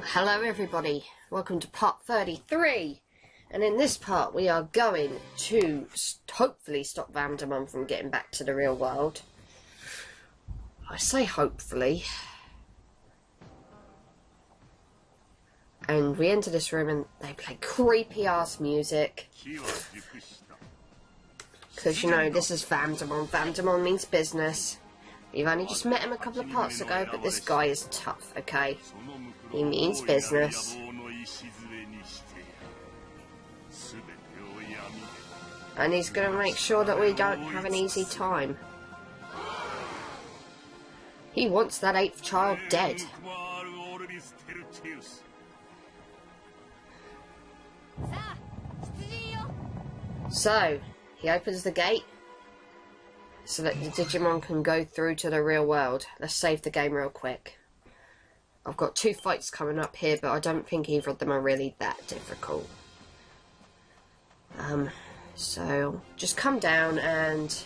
Hello everybody, welcome to part 33, and in this part we are going to hopefully stop Vandermon from getting back to the real world. I say hopefully. And we enter this room and they play creepy ass music. Because you know, this is Vandermon. Vandermon means business. You've only just met him a couple of parts ago, but this guy is tough, okay? He means business. And he's going to make sure that we don't have an easy time. He wants that 8th child dead. So, he opens the gate so that the Digimon can go through to the real world. Let's save the game real quick. I've got 2 fights coming up here, but I don't think either of them are really that difficult. So just come down and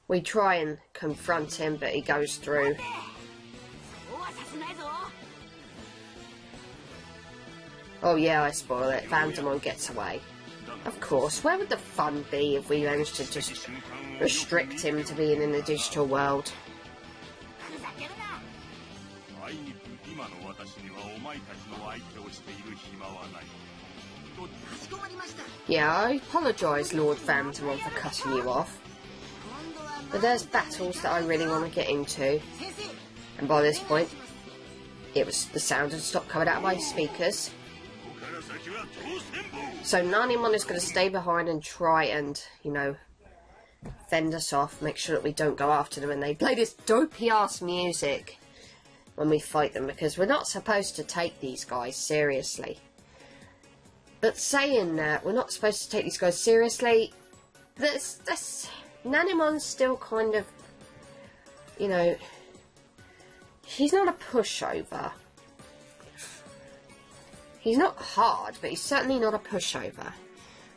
we try and confront him, but he goes through. Oh yeah, I spoil it. Vandermon gets away. Of course, where would the fun be if we managed to just restrict him to being in the digital world? Yeah, I apologise, Lord Vandermon, for cutting you off. But there's battles that I really want to get into. And by this point, the sound had stopped coming out of my speakers. So Nanimon is going to stay behind and try and, you know, fend us off, make sure that we don't go after them, and they play this dopey ass music when we fight them, because we're not supposed to take these guys seriously. But saying that, we're not supposed to take these guys seriously, this Nanimon's still kind of, you know, he's not a pushover. He's not hard, but he's certainly not a pushover.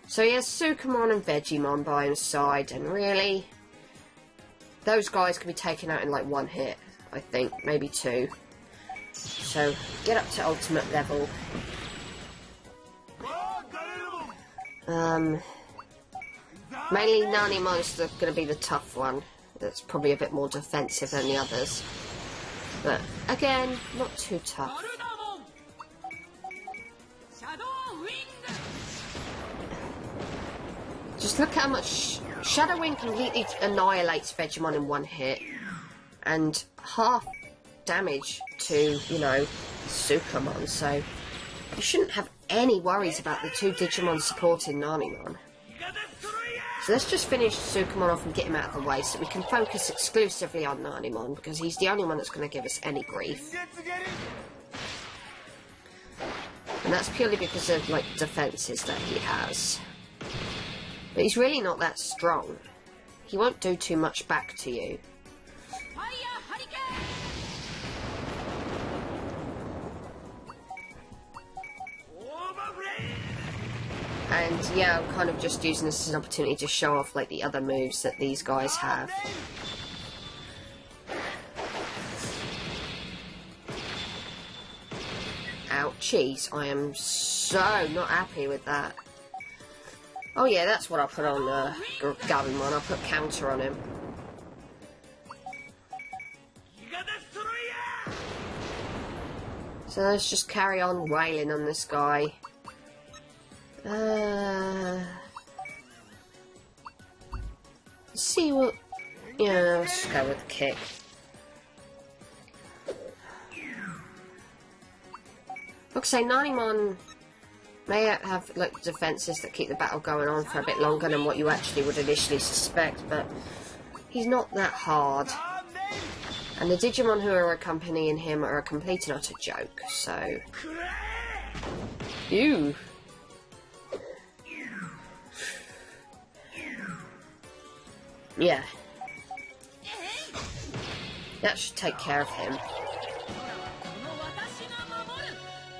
So he has Sukamon and Vegemon by his side, and really, those guys can be taken out in like 1 hit, I think, maybe 2. So, get up to ultimate level. Mainly Nanimon's going to be the tough one. That's probably a bit more defensive than the others. But, again, not too tough. Just look how much Shadow Wind completely annihilates Vegemon in 1 hit, and half damage to, you know, Sukamon, so you shouldn't have any worries about the 2 Digimon supporting Nanimon. So let's just finish Sukamon off and get him out of the way so we can focus exclusively on Nanimon, because he's the only one that's going to give us any grief. And that's purely because of, like, defences that he has. But he's really not that strong. He won't do too much back to you. And yeah, I'm kind of just using this as an opportunity to show off like the other moves that these guys have. Ouchies, I am so not happy with that. Oh yeah, that's what I put on Gabumon. I put counter on him. So let's just carry on wailing on this guy. See what... Yeah, let's just go with the kick. Like I say, Nanimon may have like defences that keep the battle going on for a bit longer than what you actually would initially suspect, but he's not that hard. And the Digimon who are accompanying him are a complete and utter joke, so... Ew! Yeah. That should take care of him.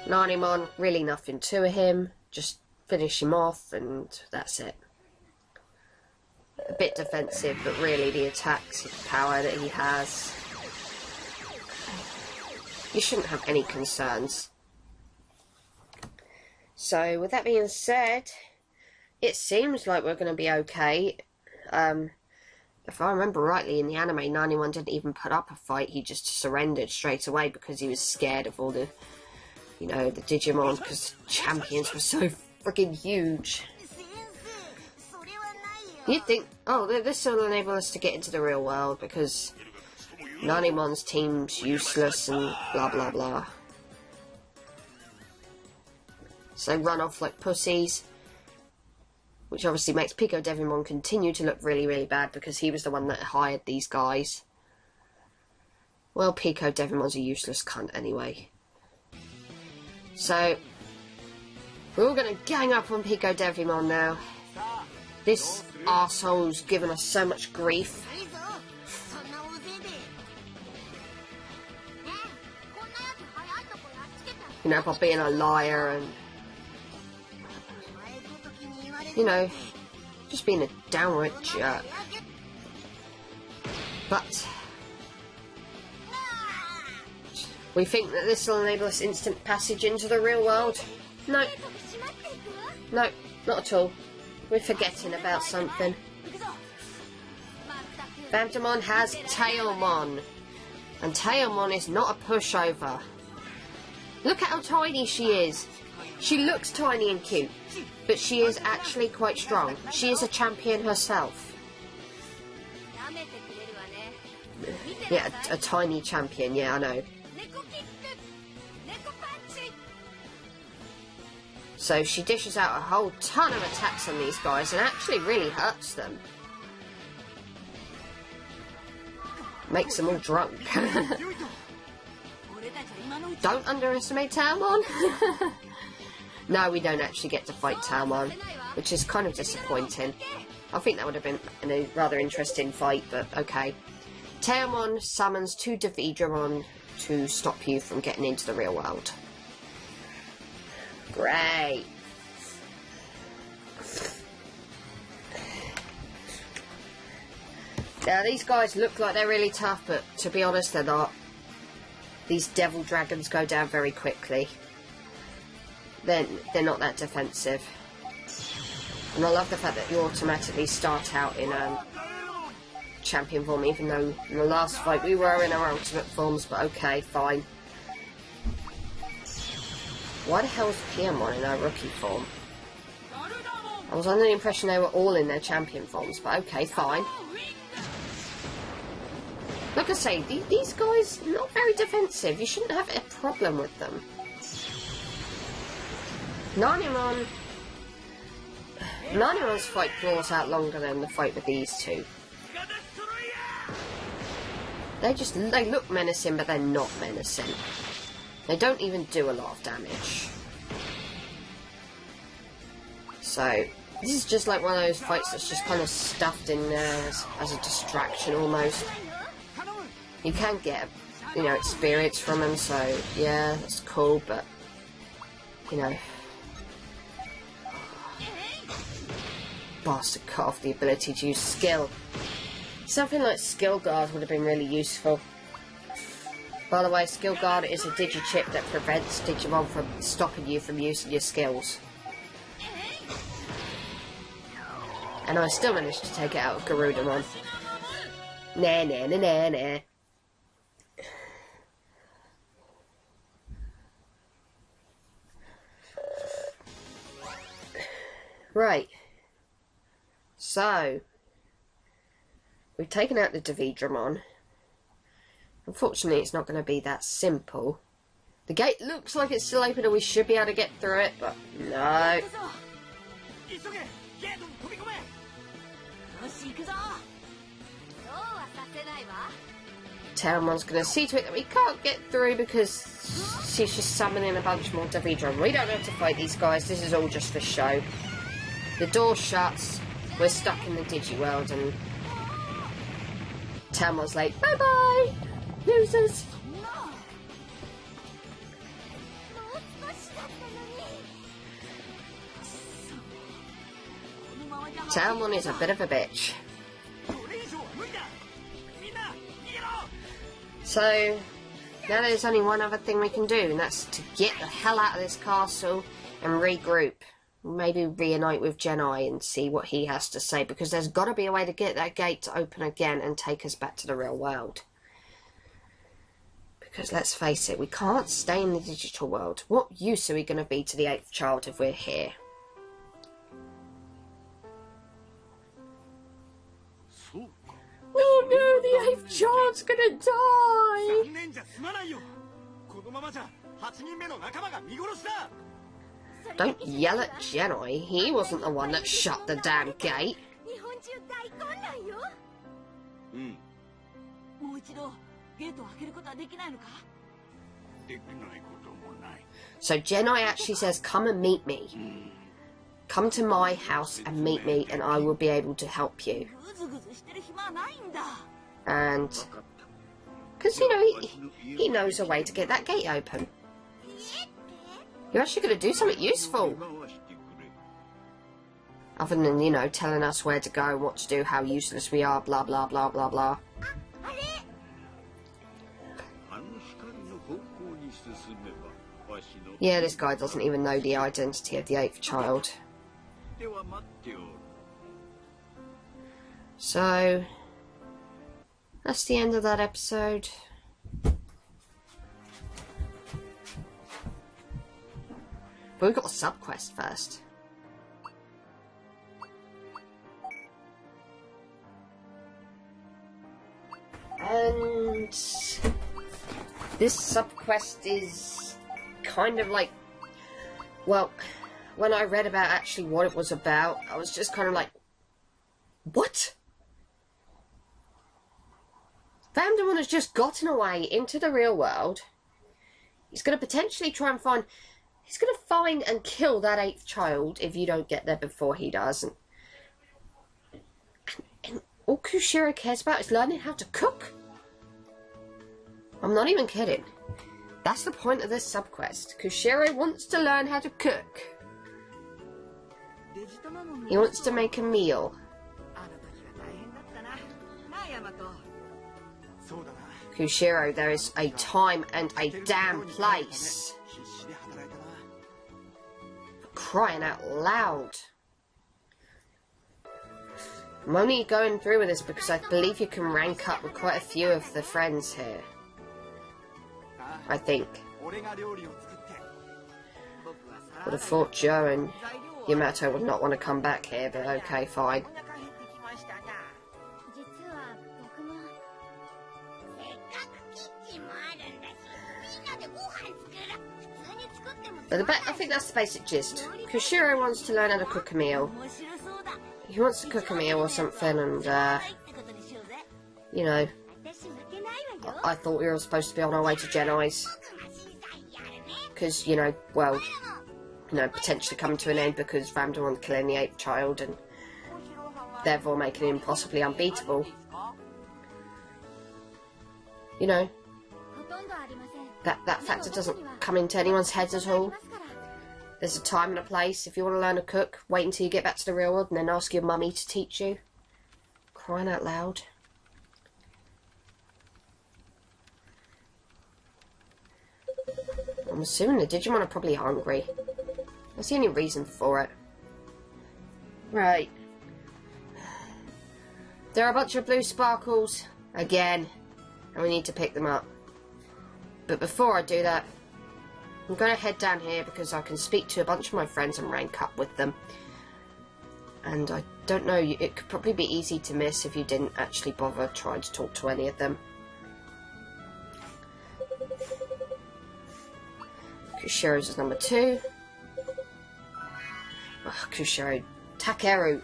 Nanimon, really nothing to him, just finish him off and that's it. bit defensive, but really the attacks power that he has, you shouldn't have any concerns. So with that being said, it seems like we're going to be okay. If I remember rightly, in the anime, 91 didn't even put up a fight. He just surrendered straight away because he was scared of all the, you know, the Digimon, because champions were so freaking huge. You'd think, oh, this will enable us to get into the real world because 91's team's useless and blah blah blah. So run off like pussies. Which obviously makes Pico Devimon continue to look really, really bad because he was the one that hired these guys. Well, Pico Devimon's a useless cunt anyway. So, we're all going to gang up on Pico Devimon now. This arsehole's given us so much grief. You know, by being a liar and, you know, just being a downright jerk. But we think that this will enable us instant passage into the real world. No. No, not at all. We're forgetting about something. Phantomon has Tailmon. And Tailmon is not a pushover. Look at how tiny she is. She looks tiny and cute, but she is actually quite strong. She is a champion herself. Yeah, a tiny champion, yeah, I know. So she dishes out a whole ton of attacks on these guys and actually really hurts them. Makes them all drunk. Don't underestimate Tailmon. No, we don't actually get to fight Tailmon, which is kind of disappointing. I think that would have been a rather interesting fight, but okay. Tailmon summons 2 Digimon to stop you from getting into the real world. Great. Now, these guys look like they're really tough, but to be honest, they're not. These devil dragons go down very quickly. They're not that defensive. And I love the fact that you automatically start out in champion form, even though in the last fight we were in our ultimate forms, but okay, fine. Why the hell is Piamon in our rookie form? I was under the impression they were all in their champion forms, but okay, fine. Like I say, these guys are not very defensive. You shouldn't have a problem with them. Nanimon's fight draws out longer than the fight with these two. They look menacing, but they're not menacing. They don't even do a lot of damage. So, this is just like one of those fights that's just kind of stuffed in there as a distraction almost. You can get, you know, experience from them, so yeah, that's cool, but, you know. Bastard cut off the ability to use skill. Something like Skill Guard would have been really useful. By the way, Skill Guard is a Digichip that prevents Digimon from stopping you from using your skills. And I still managed to take it out of Garudamon. Nah, nah, nah, nah, nah. Right. So, we've taken out the Digimon. Unfortunately, it's not going to be that simple. The gate looks like it's still open and we should be able to get through it, but no. Tailmon's going to see to it that we can't get through because she's just summoning a bunch more Digimon. We don't have to fight these guys, this is all just for show. The door shuts, we're stuck in the Digiworld, and Tailmon's like, bye bye, losers. Tailmon is a bit of a bitch. So, now there's only one other thing we can do, and that's to get the hell out of this castle and regroup. Maybe reunite with Gennai and see what he has to say, because there's got to be a way to get that gate to open again and take us back to the real world. Because let's face it, we can't stay in the digital world. What use are we going to be to the 8th child if we're here? Oh no, the 8th child's gonna die! Don't yell at Gennai, he wasn't the one that shut the damn gate. So Gennai actually says, come and meet me. Come to my house and meet me and I will be able to help you. And because, you know, he knows a way to get that gate open. You're actually going to do something useful. Other than, you know, telling us where to go, what to do, how useless we are, blah, blah, blah, blah, blah. Yeah, this guy doesn't even know the identity of the 8th child. So, that's the end of that episode. But we've got a sub-quest first. And this sub-quest is kind of like, well, when I read about actually what it was about, I was just kind of like, what? Vandermon has just gotten away into the real world. He's going to potentially try and find... He's going to find and kill that 8th child if you don't get there before he does. And all Koushiro cares about is learning how to cook. I'm not even kidding. That's the point of this sub-quest. Koushiro wants to learn how to cook. He wants to make a meal. Koushiro, there is a time and a damn place. For crying out loud. I'm only going through with this because I believe you can rank up with quite a few of the friends here. I think. Would have thought Joe and Yamato would not want to come back here, but okay, fine. But I think that's the basic gist. Koushiro wants to learn how to cook a meal. He wants to cook a meal or something, and you know, I thought we were supposed to be on our way to Gennai's, because, you know, well, you know, potentially come to an end because Vandermon killing the 8th child and therefore making him possibly unbeatable. You know, that factor doesn't come into anyone's heads at all. There's a time and a place. If you want to learn to cook, wait until you get back to the real world and then ask your mummy to teach you. Crying out loud. I'm assuming the Digimon are probably hungry. That's the only reason for it. Right. There are a bunch of blue sparkles, again, and we need to pick them up. But before I do that, I'm going to head down here because I can speak to a bunch of my friends and rank up with them. And I don't know, it could probably be easy to miss if you didn't actually bother trying to talk to any of them. Kushiro's is number 2. Oh, Koushiro. Takeru.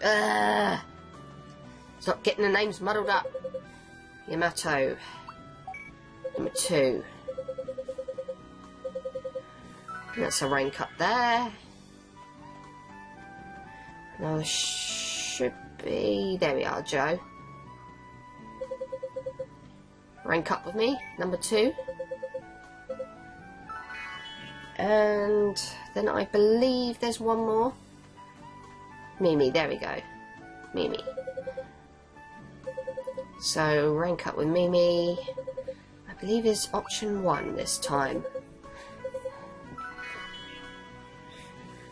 Stop getting the names muddled up. Yamato. Number 2. That's a rank up there. Now there should be... There we are, Joe. Rank up with me. Number 2. And then I believe there's one more. Mimi, there we go. Mimi. So, rank up with Mimi. I believe is option 1 this time.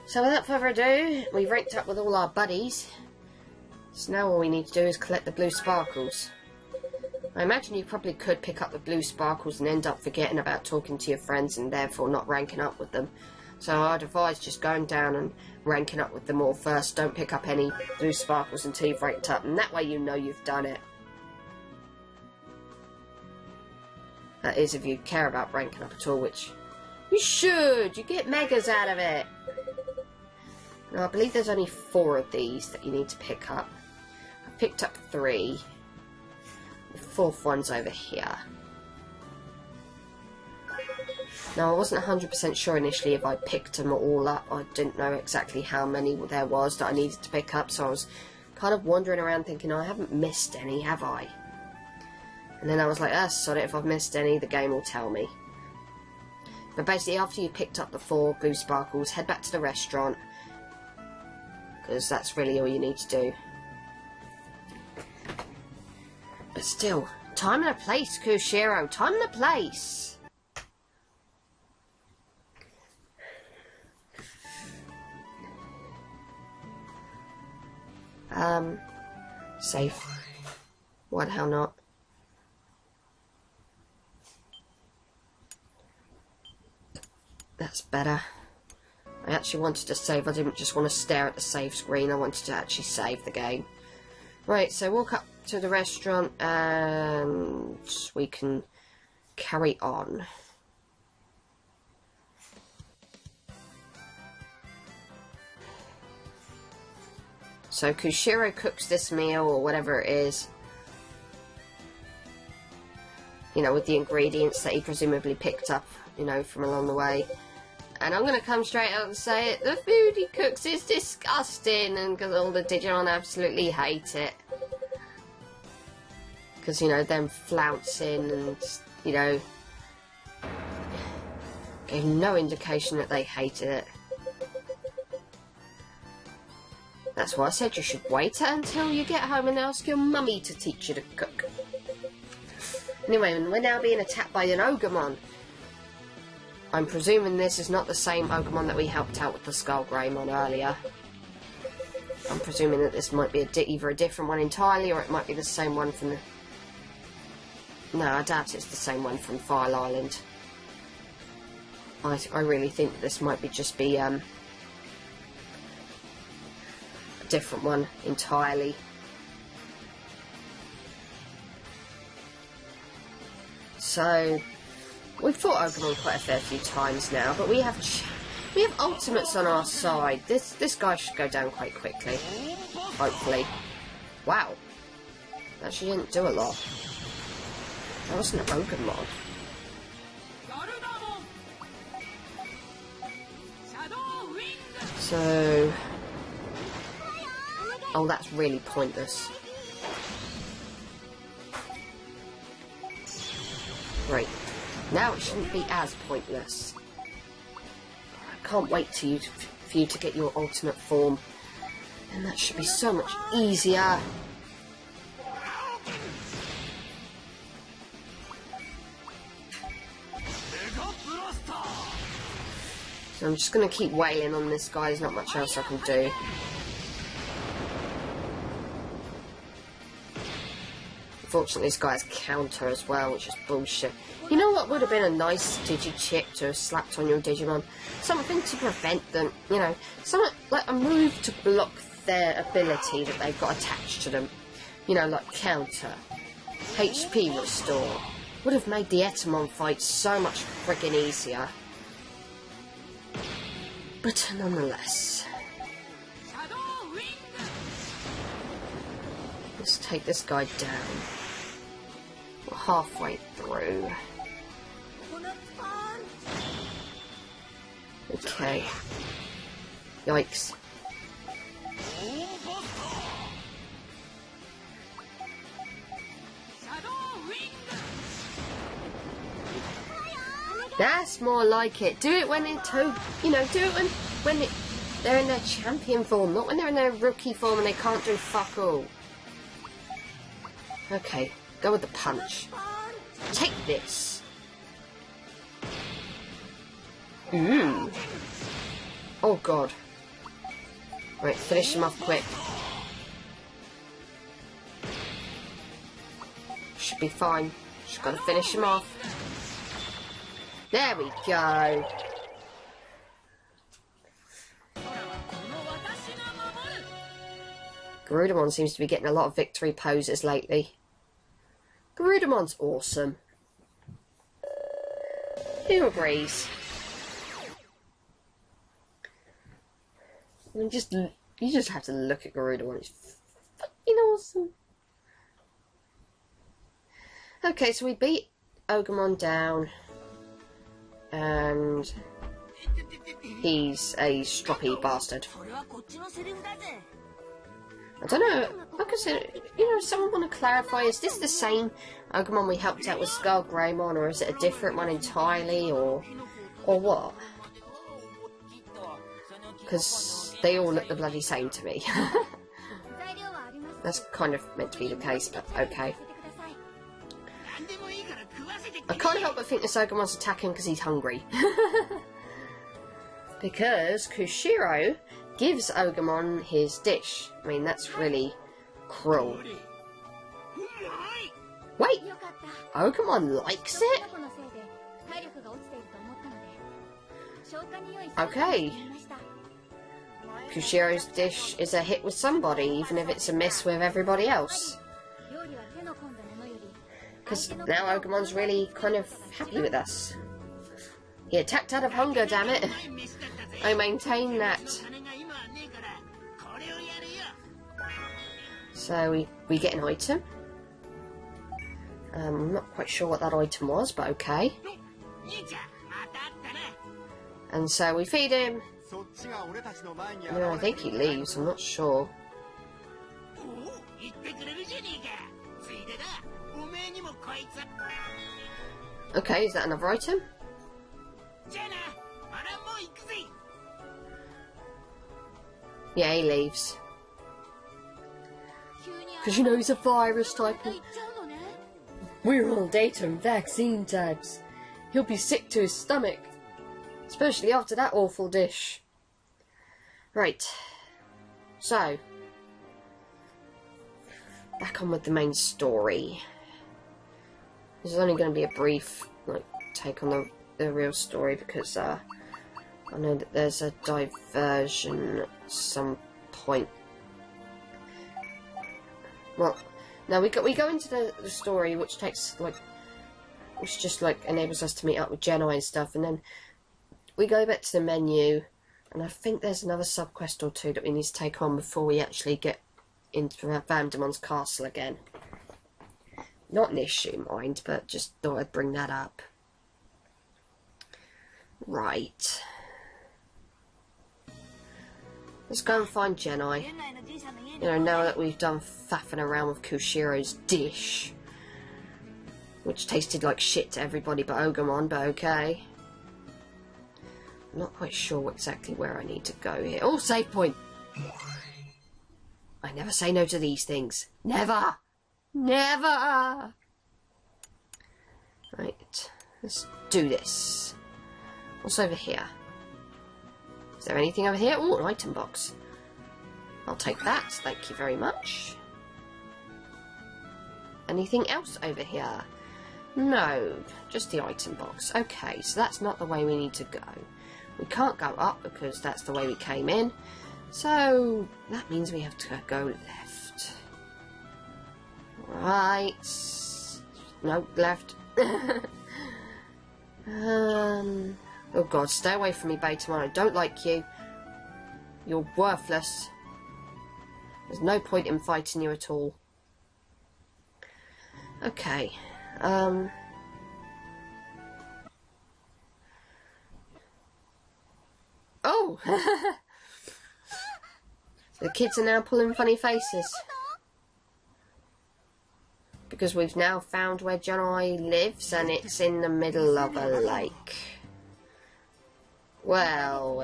So without further ado, we've ranked up with all our buddies. So now all we need to do is collect the blue sparkles. I imagine you probably could pick up the blue sparkles and end up forgetting about talking to your friends and therefore not ranking up with them. So I'd advise just going down and ranking up with them all first. Don't pick up any blue sparkles until you've ranked up, and that way you know you've done it. That is, if you care about ranking up at all, which you should. You get megas out of it. Now, I believe there's only 4 of these that you need to pick up. I picked up 3. The 4th one's over here. Now, I wasn't 100% sure initially if I picked them all up. I didn't know exactly how many there was that I needed to pick up, so I was kind of wandering around thinking, I haven't missed any, have I? And then I was like, sod it, if I've missed any, the game will tell me. But basically, after you picked up the 4 blue sparkles, head back to the restaurant, because that's really all you need to do. But still, time and a place, Koushiro, time and a place! Safe. Why the hell not? That's better. I actually wanted to save. I didn't just want to stare at the save screen. I wanted to actually save the game. Right, so walk up to the restaurant and we can carry on. So Koushiro cooks this meal, or whatever it is, you know, with the ingredients that he presumably picked up, you know, from along the way. And I'm going to come straight out and say it, the food he cooks is disgusting, and because all the Digimon absolutely hate it. Because, you know, them flouncing and, you know, gave no indication that they hated it. That's why I said you should wait until you get home and ask your mummy to teach you to cook. Anyway, we're now being attacked by an Ogremon. I'm presuming this is not the same Ogremon that we helped out with the Skull Greymon earlier. I'm presuming that this might be either a different one entirely, or it might be the same one from the... No, I doubt it's the same one from File Island. I really think that this might just be a different one entirely. So we've fought Ogremon quite a fair few times now, but we have ultimates on our side. This guy should go down quite quickly, hopefully. Wow, actually didn't do a lot. That wasn't an Ogremon. So, oh, that's really pointless. Right, now it shouldn't be as pointless. I can't wait for you to get your ultimate form, and that should be so much easier. So I'm just going to keep wailing on this guy, there's not much else I can do. Unfortunately, this guy has counter as well, which is bullshit. You know what would have been a nice Digi-chip to have slapped on your Digimon? Something to prevent them, you know, something like a move to block their ability that they've got attached to them. You know, like counter, HP restore. Would have made the Etemon fight so much friggin' easier. But nonetheless, let's take this guy down. We're halfway through. Okay. Yikes. That's more like it. Do it when you know, do it when they're in their champion form, not when they're in their rookie form and they can't do fuck all. Okay, go with the punch. Take this. Oh god. Right, finish him off quick. Should be fine. Just gotta finish him off. There we go. Garudamon seems to be getting a lot of victory poses lately. Garudamon's awesome. Who agrees? I mean, you just have to look at Garudamon. It's fucking awesome. Okay, so we beat Ogremon down, and he's a stroppy bastard. I don't know, like I said, you know, someone want to clarify, is this the same Ogremon we helped out with Skull Greymon, or is it a different one entirely, or what? Because they all look the bloody same to me. That's kind of meant to be the case, but okay. I can't help but think this Ogermon's attacking because he's hungry. Because Koushiro gives Ogremon his dish. I mean, that's really cruel. Wait! Ogremon likes it? Okay. Koushiro's dish is a hit with somebody, even if it's a miss with everybody else. Because now Ogermon's really kind of happy with us. He attacked out of hunger, damn it. I maintain that. So we get an item. I'm not quite sure what that item was, but okay. And so we feed him. No, I think he leaves, I'm not sure. Okay, is that another item? Yeah, he leaves. Because you know he's a virus type. We're on data and vaccine types. He'll be sick to his stomach. Especially after that awful dish. Right. So. Back on with the main story. This is only going to be a brief take on the real story because I know that there's a diversion at some point. Well, now we go into the story, which takes which just enables us to meet up with Gennai and stuff, and then we go back to the menu, and I think there's another subquest or two that we need to take on before we actually get into Vandemon's castle again. Not an issue, mind, but just thought I'd bring that up. Right. Let's go and find Gennai. You know, now that we've done faffing around with Koushiro's dish, which tasted like shit to everybody but Ogremon, but okay. I'm not quite sure exactly where I need to go here. Oh, save point! I never say no to these things. Never! Never! Right, let's do this. What's over here? Is there anything over here? Oh, an item box. I'll take that, thank you very much. Anything else over here? No, just the item box. Okay, so that's not the way we need to go. We can't go up because that's the way we came in. So that means we have to go left. Right. No, left. Oh god, stay away from me, Betamon. I don't like you. You're worthless. There's no point in fighting you at all. Okay. Oh! The kids are now pulling funny faces. Because we've now found where Gennai lives, and it's in the middle of a lake. Well,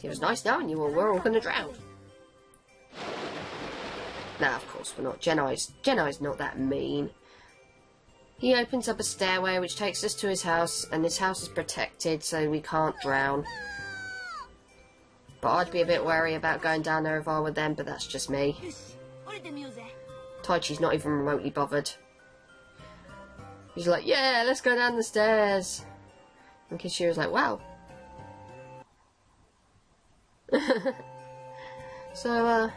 it was nice knowing you all. We're all gonna drown. Nah, of course we're not. Gennai's not that mean. He opens up a stairway which takes us to his house, and this house is protected so we can't drown. But I'd be a bit wary about going down there if I were them, but that's just me. Taichi's not even remotely bothered. He's like, yeah, let's go down the stairs. And Koushiro's like, wow. So,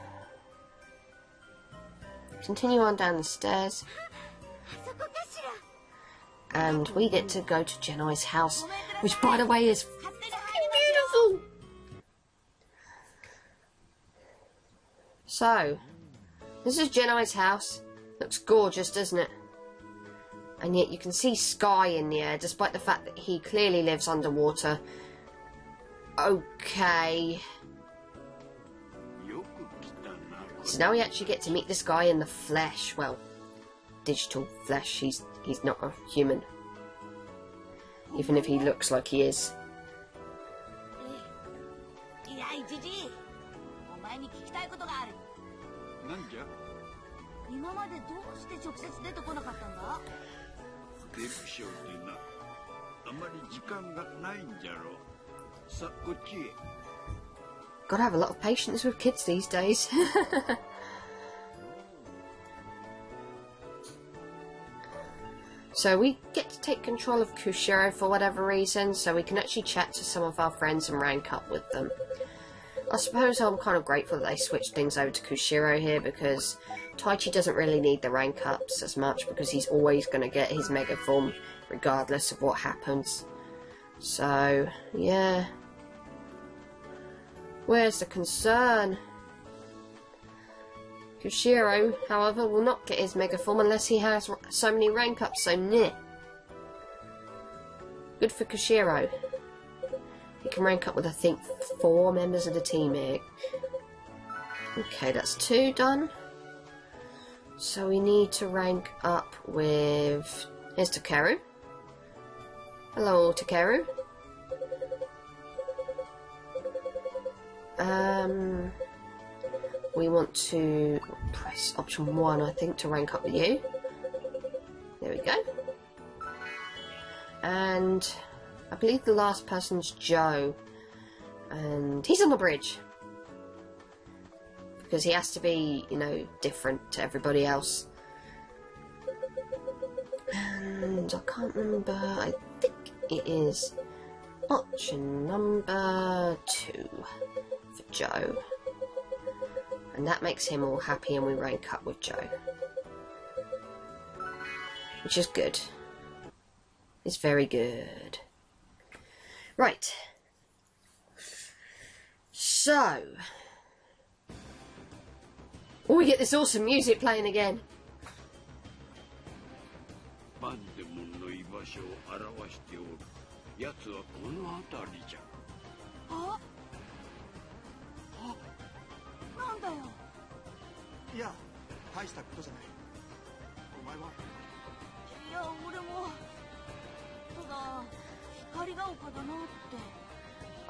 continue on down the stairs. And we get to go to Gennai's house, which, by the way, is beautiful. So, this is Gennai's house. Looks gorgeous, doesn't it? And yet you can see sky in the air, despite the fact that he clearly lives underwater. Okay. So now we actually get to meet this guy in the flesh. Well, digital flesh. He's not a human. Even if he looks like he is. Gotta have a lot of patience with kids these days. So we get to take control of Koushiro for whatever reason, so we can actually chat to some of our friends and rank up with them. I suppose I'm kind of grateful that they switched things over to Koushiro here, because Taichi doesn't really need the rank ups as much, because he's always going to get his mega form regardless of what happens. So, yeah. Where's the concern? Koushiro, however, will not get his mega form unless he has so many rank ups, so meh. Good for Koushiro. He can rank up with, I think, 4 members of the team here. Okay, that's 2 done. So we need to rank up with... Here's Takeru. Hello, Takeru. We want to press option 1, I think, to rank up with you. There we go. And I believe the last person's Joe. And he's on the bridge. Because he has to be, you know, different to everybody else. And I can't remember, I think it is option number 2 for Joe. And that makes him all happy, and we rank up with Joe. Which is good. It's very good. Right. So. Oh, we get this awesome music playing again.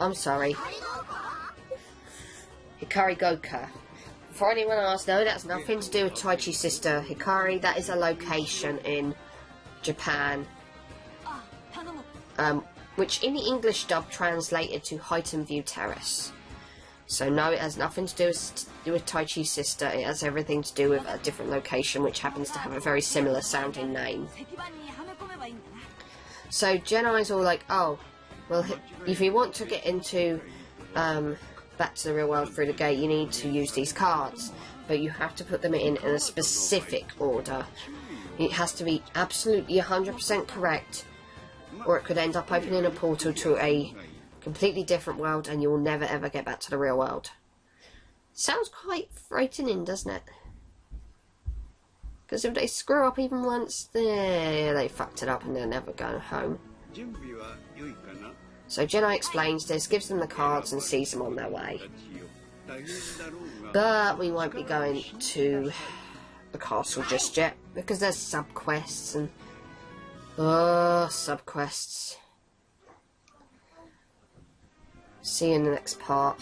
I'm sorry. Hikari Goka. For anyone else, no, that's nothing to do with Taichi's sister. Hikari, that is a location in Japan. Which in the English dub translated to Heightened View Terrace. So no, it has nothing to do with Taichi's sister. It has everything to do with a different location, which happens to have a very similar sounding name. So Gennai's all like, oh, well, if you want to get into back to the real world through the gate, you need to use these cards, but you have to put them in a specific order. It has to be absolutely 100% correct, or it could end up opening a portal to a completely different world, and you'll never ever get back to the real world. Sounds quite frightening, doesn't it? Because if they screw up even once, they fucked it up and they're never going home. So Gennai explains this, gives them the cards and sees them on their way. But we won't be going to the castle just yet, because there's sub-quests and... oh, sub-quests. See you in the next part.